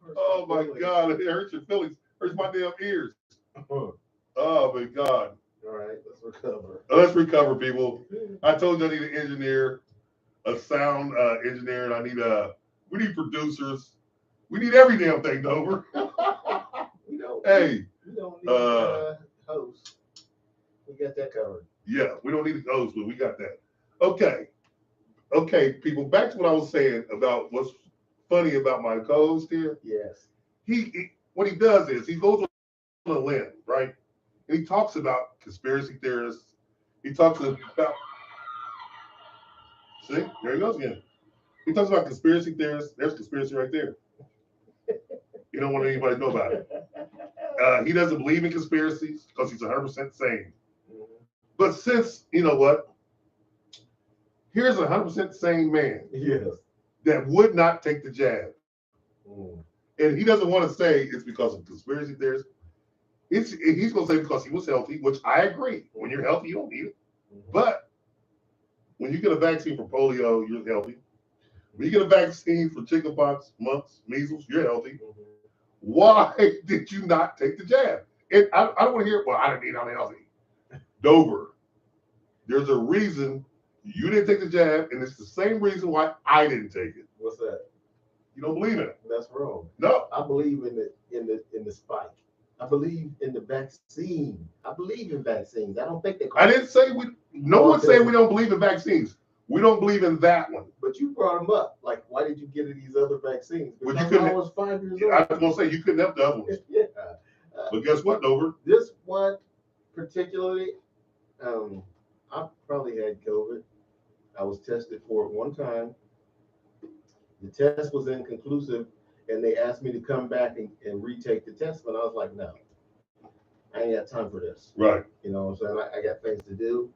Hurts Oh my feelings. God, it hurts your feelings. Hurts my damn ears. All Oh my God. right, let's recover. Let's recover, people. I told you I need an engineer, a sound engineer, and we need producers. We need every damn thing, Dover. We don't. Hey, We don't need hosts. We got that covered. yeah, we don't need a host, but we got that. Okay, people, back to what I was saying about what's funny about my co-host here. Yes. What he does is he goes on a limb, right? And he talks about conspiracy theorists. He talks about, see, there he goes again. He talks about conspiracy theorists. There's conspiracy right there. You don't want anybody to know about it. He doesn't believe in conspiracies because he's 100% sane. But since, you know what? Here's a 100% sane man Yes. that would not take the jab. Mm. And he doesn't want to say it's because of conspiracy theorists. He's going to say because he was healthy, which I agree. When you're healthy, you don't need it. But when you get a vaccine for polio, you're healthy. When you get a vaccine for chickenpox, mumps, measles, you're healthy. Why did you not take the jab? And I don't want to hear, well, I didn't mean I'm healthy. Dover, there's a reason you didn't take the jab, and it's the same reason why I didn't take it. What's that? You don't believe in it. That's wrong. No. I believe in the spike. I believe in the vaccine. I believe in vaccines. I don't think they. I didn't say no one's saying we don't believe in vaccines. We don't believe in that one. But you brought them up. Like, why did you get these other vaccines? Well, Because you couldn't- I was 5 years old. I was going to say you couldn't have the other ones. Yeah. But guess what, Dover? This one particularly, I probably had COVID. I was tested for it one time. The test was inconclusive, and they asked me to come back and retake the test. But I was like, no, I ain't got time for this. Right. You know what I'm saying? I got things to do.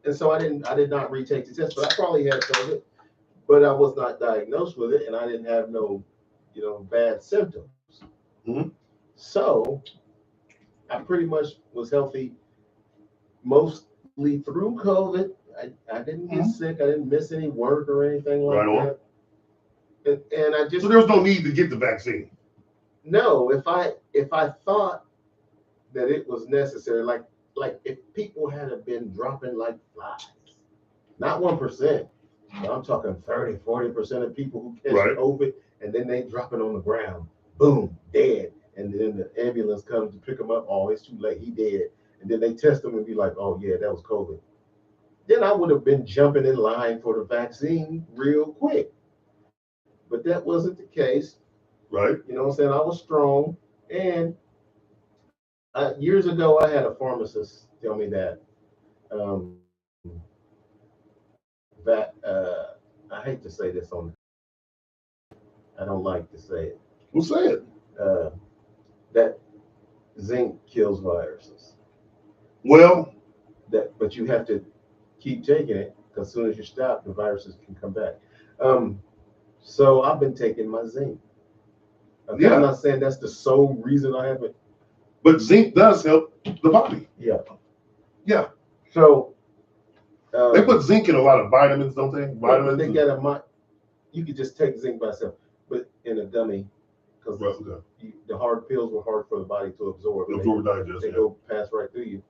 And so I did not retake the test, but I probably had COVID, but I was not diagnosed with it, and I didn't have no, bad symptoms. Mm-hmm. So I pretty much was healthy mostly through COVID. I didn't get sick. I didn't miss any work or anything like Right that. And I just So there's no need to get the vaccine. no. If I thought that it was necessary, like if people had been dropping like flies, not 1%, but I'm talking 30-40% of people who catch Right. COVID and then they drop it on the ground, boom, dead. And then the ambulance comes to pick them up. Oh, it's too late. He dead. And then they test them and be like, oh yeah, that was COVID. Then I would have been jumping in line for the vaccine real quick. But that wasn't the case. Right. You know what I'm saying? I was strong. And years ago, I had a pharmacist tell me that I hate to say this I don't like to say it. Who said? That zinc kills viruses. Well, But you have to keep taking it because as soon as you stop, the viruses can come back. So I've been taking my zinc. Okay, Yeah. I'm not saying that's the sole reason I haven't. but zinc does help the body. Yeah. Yeah. So They put zinc in a lot of vitamins, don't they? Vitamins. They got you could just take zinc by itself, but in a gummy, because the hard pills were hard for the body to absorb. Absorb and digest. They go pass right through you,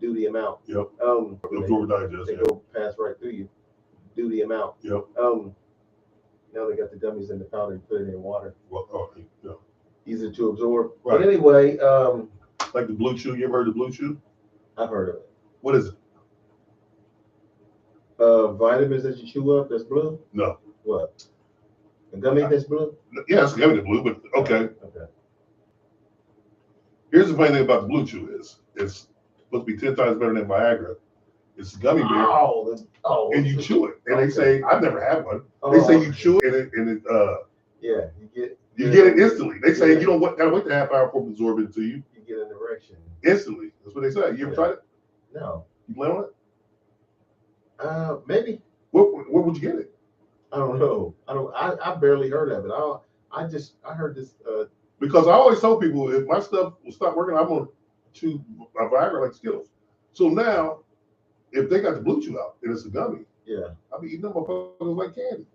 do the amount. Yep. Absorb and digest. They go pass right through you, do the amount. Yep. Now they got the gummies in the powder and put it in water. Well, yeah. Easy to absorb. Right. But anyway, Like the Blue Chew. You ever heard of Blue Chew? I've heard of it. What is it? Vitamins that you chew up that's blue? No. What? A gummy that's blue? Yeah, it's gummy blue, but okay. Okay. Here's the funny thing about the Blue Chew is it's supposed to be 10 times better than Viagra. It's a gummy bear, and you chew it. And they say, I've never had one. They say you chew it and it yeah, you get it instantly. They say you don't gotta wait the half hour for it to absorb into you. You get an erection. Instantly. That's what they say. You ever tried it? No. You play on it? Maybe. Where would you get it? I don't know. I barely heard of it. I heard this. Because I always tell people if my stuff will stop working, I'm gonna chew my Viagra like Skittles. So now, if they got the Blue Chew out and it's a gummy, Yeah. I'll be eating them motherfuckers like candy.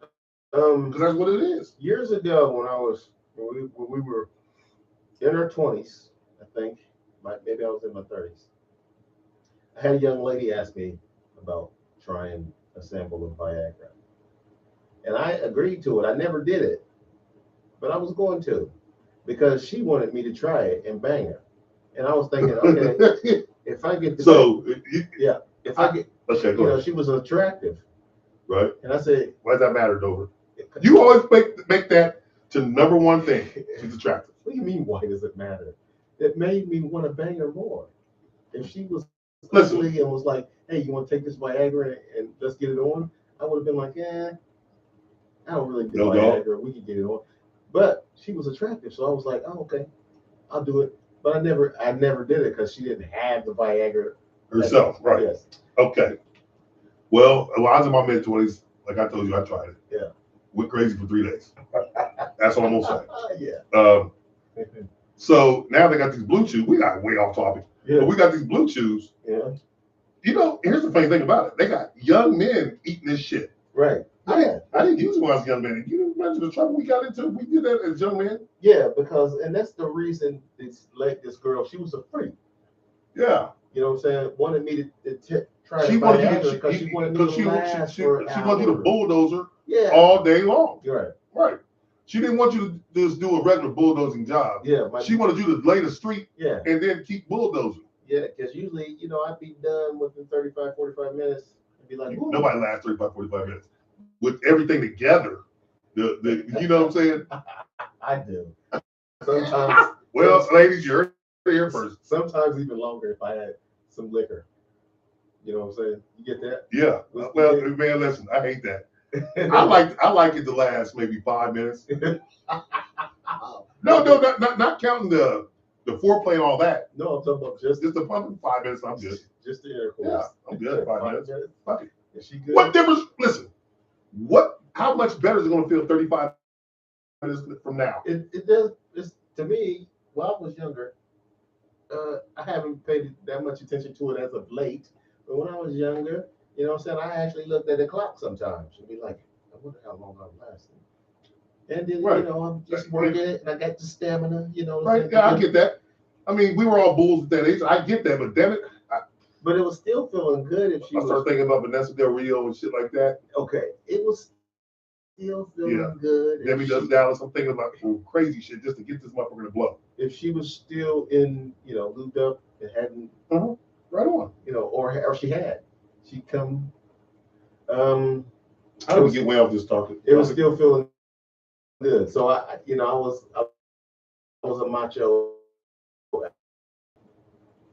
Because that's what it is. Years ago, when we were in our 20s, I think, maybe I was in my 30s. I had a young lady ask me about trying a sample of Viagra, and I agreed to it. I never did it, but I was going to, because she wanted me to try it and bang her, and I was thinking, okay, if I get if I get, okay, you know, she was attractive, right? And I said, why does that matter, Dover? You always make that to number one thing. She's attractive. What do you mean, why does it matter? It made me want to bang her more. If she was ugly and was like, hey, you want to take this Viagra and let's get it on, I would have been like, I don't really do Viagra. We can get it on. But she was attractive, so I was like, oh, okay, I'll do it. But I never did it because she didn't have the Viagra herself, right? Yes. Okay. Well, I was in my mid-20s. Like I told you, I tried it. Yeah. Went crazy for 3 days. That's all I'm gonna say. Yeah. So now they got these Blue Chews. We got way off topic. Yeah. But we got these Blue Chews. Yeah. You know, here's the funny thing about it. They got young men eating this shit. Right. I didn't use it when I was a young man. You imagine the trouble we got into? We did that as young men. Yeah, and that's the reason this girl, she was a freak. Yeah. You know what I'm saying? Wanted me to try she to wanted you because she wanted me to last she for wanted you to bulldozer all day long. Right. Right. She didn't want you to just do a regular bulldozing job. Yeah. She wanted you to lay the street and then keep bulldozing. Yeah, because usually, I'd be done within 35, 45 minutes. I'd be like, ooh. Nobody lasts 35, 45 minutes. With everything together, the you know what I'm saying? I do. Sometimes. Well, ladies, you're here first. Sometimes even longer if I had some liquor. You know what I'm saying? You get that? Yeah. Well, man, listen, I hate that. I like it to last maybe 5 minutes. No, not counting the foreplay and all that. No, I'm talking about just the fun 5 minutes. I'm good. Just the intercourse. Yeah, I'm good. 5 minutes. Fuck it. Is she good? What difference? Listen, how much better is it going to feel 35 minutes from now? It does. To me, while I was younger, I haven't paid that much attention to it as of late. But when I was younger, you know what I'm saying, I actually looked at the clock sometimes and be like, I wonder how long I'm lasting. And then, I'm just working it and I got the stamina, Right, yeah, I get that. I mean, we were all bulls at that age. I get that, but damn it. But it was still feeling good if she was. I started thinking about Vanessa Del Rio and shit like that. Okay, it was still feeling good. Debbie does Dallas. I'm thinking about crazy shit just to get this motherfucker to blow. If she was still in, lubed up and hadn't, right on, or she'd come. How do we get way off this topic? It was still feeling good. So I was a macho,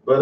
but